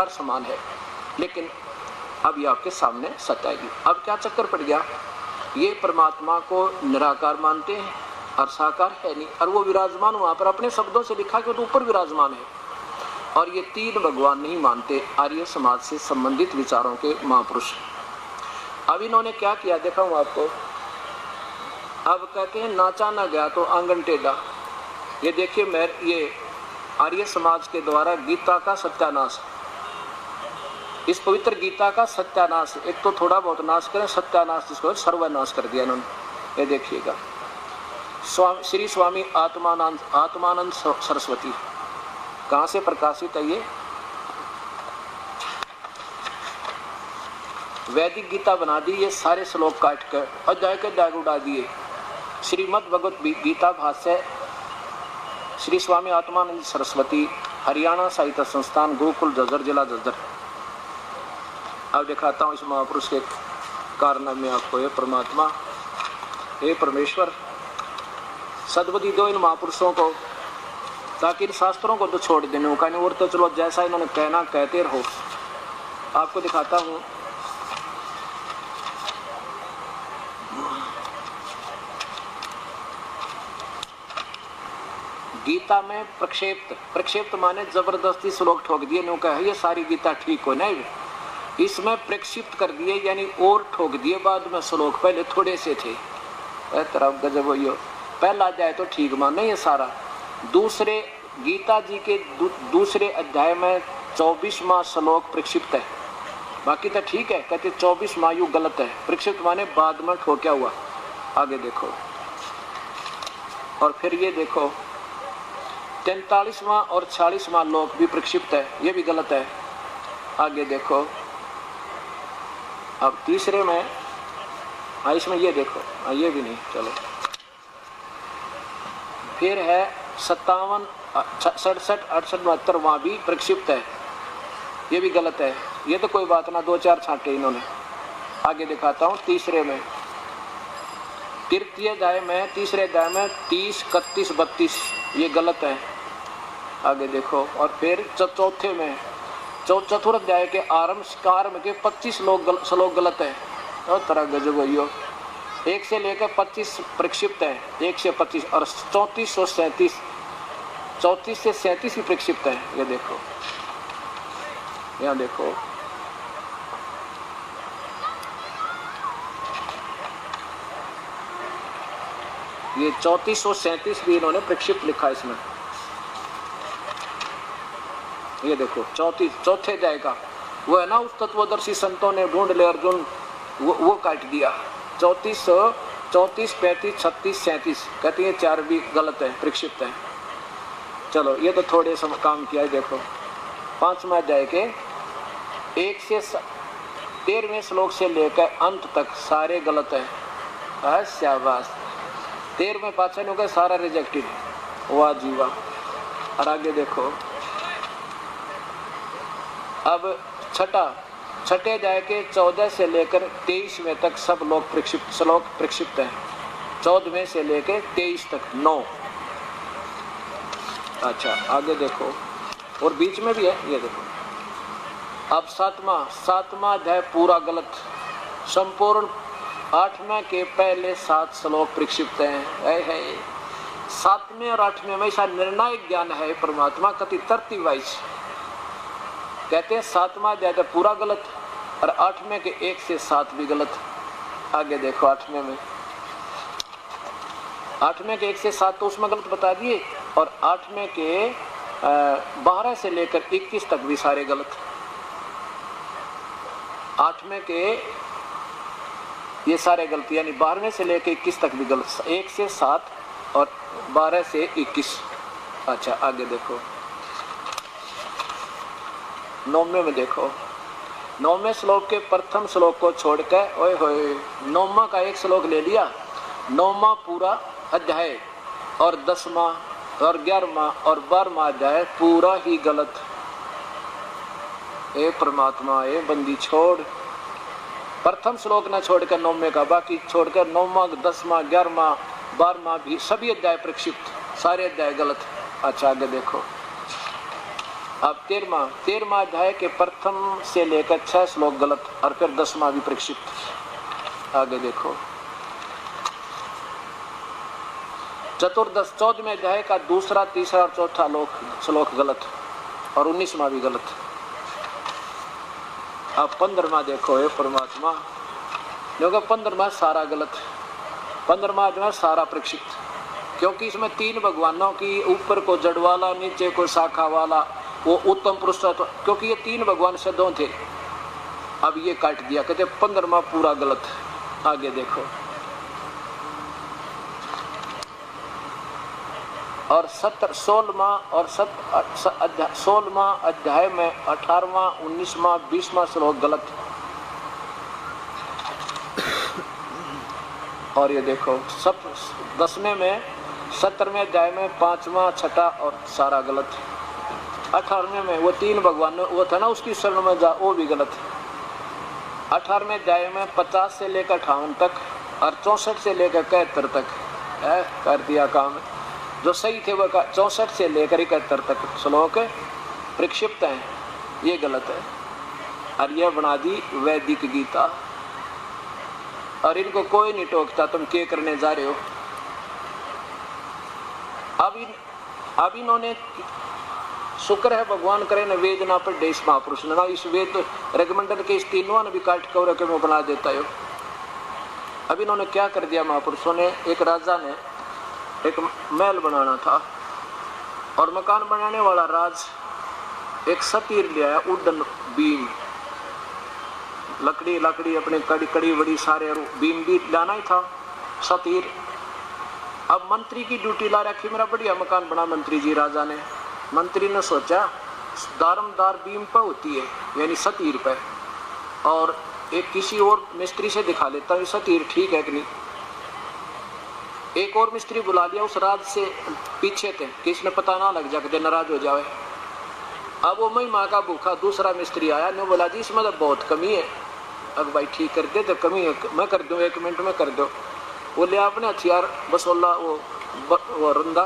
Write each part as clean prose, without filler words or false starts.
समान है, लेकिन अब ये आपके सामने सत्य आएगी। अब क्या चक्कर पड़ गया, ये परमात्मा को निराकार मानते हैं और साकार है नहीं, और वो विराजमान वहां पर अपने शब्दों से लिखा कि वो तो ऊपर विराजमान है। और ये तीन भगवान नहीं मानते आर्य समाज से संबंधित विचारों के महापुरुष। अब इन्होंने क्या किया देखा हूं आपको। अब कहते हैं नाचा ना गया तो आंगन टेढ़ा। ये देखिए, मैं ये आर्य समाज के द्वारा गीता का सत्यानाश, इस पवित्र गीता का सत्यानाश, एक तो थोड़ा बहुत नाश करें, सत्यानाश जिसको सर्वनाश कर दिया इन्होंने। ये देखिएगा, श्री स्वामी आत्मानंद सरस्वती, कहां से प्रकाशित है ये? वैदिक गीता बना दी, ये सारे श्लोक काट कर अध्याय के दाग उड़ा दिए। श्रीमद् भगवत गीता भाष्य श्री स्वामी आत्मानंद सरस्वती, हरियाणा साहित्य संस्थान, गुरुकुल जज्जर, जिला जज्जर। अब दिखाता हूँ इस महापुरुष के कारनामे आपको। ये परमात्मा, हे परमेश्वर, सद्बुद्धि दो इन महापुरुषों को, ताकि इन शास्त्रों को तो छोड़ देने का नहीं, और तो चलो जैसा इन्होंने कहना कहते रहो। आपको दिखाता हूँ, गीता में प्रक्षेप्त माने जबरदस्ती श्लोक ठोक दिए, नो कहा ये सारी गीता ठीक हो नहीं, इसमें प्रक्षिप्त कर दिए, यानी और ठोक दिए बाद में श्लोक, पहले थोड़े से थे। तरफ गजब हो, पहला अध्याय तो ठीक माने ये सारा। दूसरे गीता जी के दूसरे अध्याय में 24वां श्लोक प्रक्षिप्त है, बाकी तो ठीक है। कहते 24वां यू गलत है, प्रक्षिप्त माने बाद में ठोक्या हुआ। आगे देखो, और फिर ये देखो 43वां और 46वां श्लोक भी प्रक्षिप्त है, ये भी गलत है। आगे देखो, अब तीसरे में इसमें ये देखो, ये भी नहीं, चलो। फिर है 57, 67, 68, 72 वहाँ भी प्रक्षिप्त है, ये भी गलत है। ये तो कोई बात ना, 2-4 छांटे इन्होंने। आगे दिखाता हूँ तीसरे में, तीसरे अध्याय में 30, 31, 32 ये गलत है। आगे देखो, और फिर चौथे में चतुर्थ अध्याय के आरंभ के 25 श्लोक गलत है। और तरह गजब हो, 1 से लेकर 25 प्रक्षिप्त है, 1 से 25, और 34 और 37, 34 से 37 भी प्रक्षिप्त है। ये देखो, यहाँ देखो, ये 34 और 37 भी इन्होंने प्रक्षिप्त लिखा इसमें। ये देखो 34 चौथे अध्याय का, वो है ना, उस तत्वदर्शी संतों ने ढूंढ ले अर्जुन, वो काट दिया। 34, 35, 36, 37 कहते हैं 4 भी गलत है, प्रक्षिप्त है। चलो ये तो थोड़े से काम किया है। देखो 5वां अध्याय के 1 से 13वें श्लोक से लेकर अंत तक सारे गलत है। शाबाश, 13वें पाचन हो गए, सारा रिजेक्टेड, वाह जी वाह। और आगे देखो, अब छठे अध्याय के 14 से लेकर 23वें तक सब लोग श्लोक प्रक्षिप्त हैं। 14वें से लेकर 23 तक 9। अच्छा आगे देखो, और बीच में भी है, ये देखो। अब 7वां अध्याय पूरा गलत, संपूर्ण 8वें के पहले 7 श्लोक प्रक्षिप्त हैं। 7वें और 8वें में ऐसा निर्णायक ज्ञान है परमात्मा कति तरती वाइज। कहते हैं 7वां अध्याय तो पूरा गलत, और 8वें के 1 से 7 भी गलत। आगे देखो 8वें में, 8वें के 1 से 7 तो उसमें गलत बता दिए, और 8वें के 12 से लेकर 21 तक भी सारे गलत। 8वें के ये सारे गलती, यानी 12वें से लेकर 21 तक भी गलत, 1 से 7 और 12 से 21। अच्छा आगे देखो 9वें में देखो, 9वें श्लोक के प्रथम श्लोक को छोड़कर, ओए होए, 9वां का एक श्लोक ले लिया, 9वां पूरा अध्याय, और 10वां और 11वां और 12वां अध्याय पूरा ही गलत। ए परमात्मा, ए बंदी छोड़, प्रथम श्लोक न छोड़कर 9वें का, बाकी छोड़कर 9वां, 10वां, 11वां, 12वां भी सभी अध्याय प्रक्षिप्त, सारे अध्याय गलत। अच्छा आगे देखो, अब 13वां अध्याय के प्रथम से लेकर 6 श्लोक गलत, और फिर 10वां भी प्रक्षिप्त। आगे देखो, चतुर्दश 14वें अध्याय का दूसरा, तीसरा और चौथा श्लोक गलत, और 19वां भी गलत। अब 15वां देखो, हे परमात्मा, क्योंकि 15वां सारा गलत, 15वां अध्याय सारा प्रक्षिप्त, क्योंकि इसमें 3 भगवानों की, ऊपर को जड़ वाला, नीचे को शाखा वाला, वो उत्तम पुरुष, क्योंकि ये 3 भगवान सिद्धों थे। अब ये काट दिया, कहते 15वां पूरा गलत। आगे देखो, और 16वां और 16वां अध्याय में 18वां, 19वां, 20वां श्लोक गलत। और ये देखो, सब 10वें में 17वें अध्याय में 5वां, 6ठा और सारा गलत। 18वें में वो 3 भगवान वो था ना, उसकी शरण में जा, वो भी गलत। 18वें अध्याय में 50 से लेकर 58 तक और 64 से लेकर 71 तक कर दिया काम। जो सही थे वो 64 से लेकर 71 तक श्लोक प्रक्षिप्त हैं, ये गलत है। और यह बना दी वैदिक गीता, और इनको कोई नहीं टोकता तुम क्या करने जा रहे हो। अब इन्होंने, शुक्र है भगवान करे न वेद ना पढ़े इस महापुरुष ने, ना इस वेद रेगमेंडर के इस तीनों ने भी काट कवर के मैं बना देता है। अब इन्होंने क्या कर दिया महापुरुषों ने, एक राजा ने एक महल बनाना था, और मकान बनाने वाला राज एक सतीर ले आया, उड्डन बीम, लकड़ी अपने कड़ी बड़ी सारे बीम भी लाना ही था, सतीर। अब मंत्री की ड्यूटी ला रखी, मेरा बढ़िया मकान बना मंत्री जी। राजा ने, मंत्री ने सोचा दारमदार बीम पे होती है, यानी सतीर पे, और एक किसी और मिस्त्री से दिखा लेता हूँ सतीर ठीक है कि नहीं। एक और मिस्त्री बुला लिया, उस राज से पीछे थे कि इसने पता ना लग जाए, नाराज हो जाए। अब वो महिमा का भूखा दूसरा मिस्त्री आया, ने बोला जी इसमें तो बहुत कमी है। अब भाई ठीक कर दे, तो कमी है मैं कर दूँ, 1 मिनट में कर दो। वो ले अपने हथियार बसोला वो रंदा,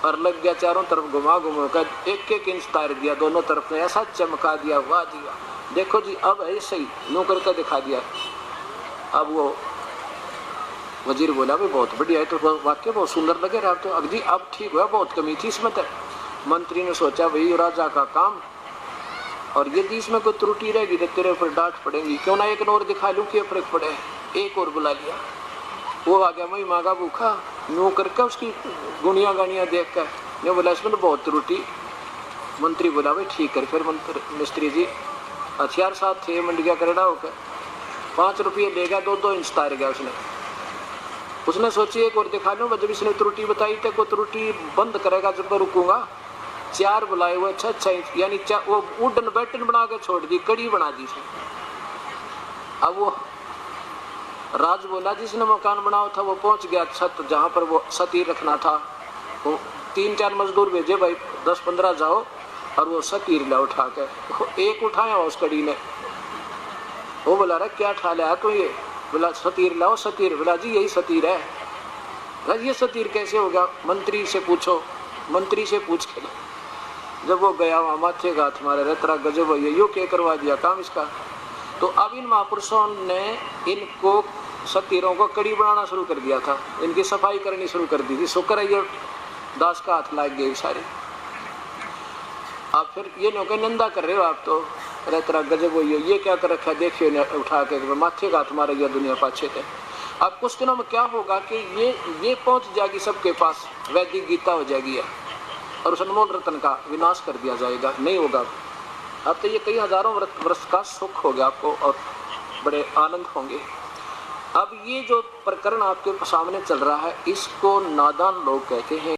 और लग गया चारों तरफ घुमा कर 1-1 इंच तार दिया दोनों तरफ में, ऐसा चमका दिया, वाह जी वाह, देखो जी अब है सही, नो करके दिखा दिया। अब वो वजीर बोला भाई बहुत बढ़िया है, तो वाक्य बहुत सुंदर लगे रहा, तो अगदी अब ठीक हुआ, बहुत कमी थी इसमें तक। मंत्री ने सोचा भाई राजा का काम, और यदि इसमें कोई त्रुटि रहेगी तो तेरे ऊपर डांट पड़ेगी, क्यों ना एक और दिखा लूँ, क्या फर्क पड़े। एक और बुला लिया, वो आ गया मई मांगा भूखा, नो करके उसकी गुनिया गानियाँ देख कर ने बोला इसमें तो बहुत त्रुटि। मंत्री बोला भाई ठीक है। फिर मिस्त्री जी हथियार साथ थे, मंडिया करेड़ा होकर 5 रुपये ले गया, 2-2 इंच तार गया उसने सोची एक और दिखा लूँ, जब इसने त्रुटि बताई तो कोई त्रुटि बंद करेगा जब मैं रुकूंगा। 4 बुलाए हुए 6 इंच, यानी वो वुडन बैटन बना के छोड़ दी, कड़ी बना दी। अब वो राज बोला जिसने मकान बनाया था वो पहुंच गया छत जहाँ पर वो सतीर रखना था, वो 3-4 मजदूर भेजे भाई 10-15 जाओ और वो सतीर ला उठा के, एक उठाया उस कड़ी ने। वो बोला रहा क्या ठा लिया तो ये, बोला सतीर लाओ सतीर। बोला जी यही सतीर है। बोला ये सतीर कैसे होगा, मंत्री से पूछो। मंत्री से पूछ के जब वो गया वहाँ माथे का हाथ मारे, तेरा गजब है, यो क्या करवा दिया काम इसका। तो अब इन महापुरुषों ने इनको सतीरों को कड़ी बनाना शुरू कर दिया था, इनकी सफाई करनी शुरू कर दी थी। शुक्र है ये दास का हाथ लाग गए सारे। आप फिर ये नौके निंदा कर रहे हो आप तो, अरे तेरा गजब हो, ये क्या कर रखा है, देखिए उठा के माथे का हाथ मारे गया दुनिया पाछे थे। अब कुछ दिनों में क्या होगा कि ये पहुंच जाएगी सबके पास, वैदिक गीता हो जाएगी है, और उस अनमोल रत्न का विनाश कर दिया जाएगा, नहीं होगा। अब तो ये कई हजारों वर्ष का सुख हो गया आपको और बड़े आनंद होंगे। अब ये जो प्रकरण आपके सामने चल रहा है इसको नादान लोग कहते हैं।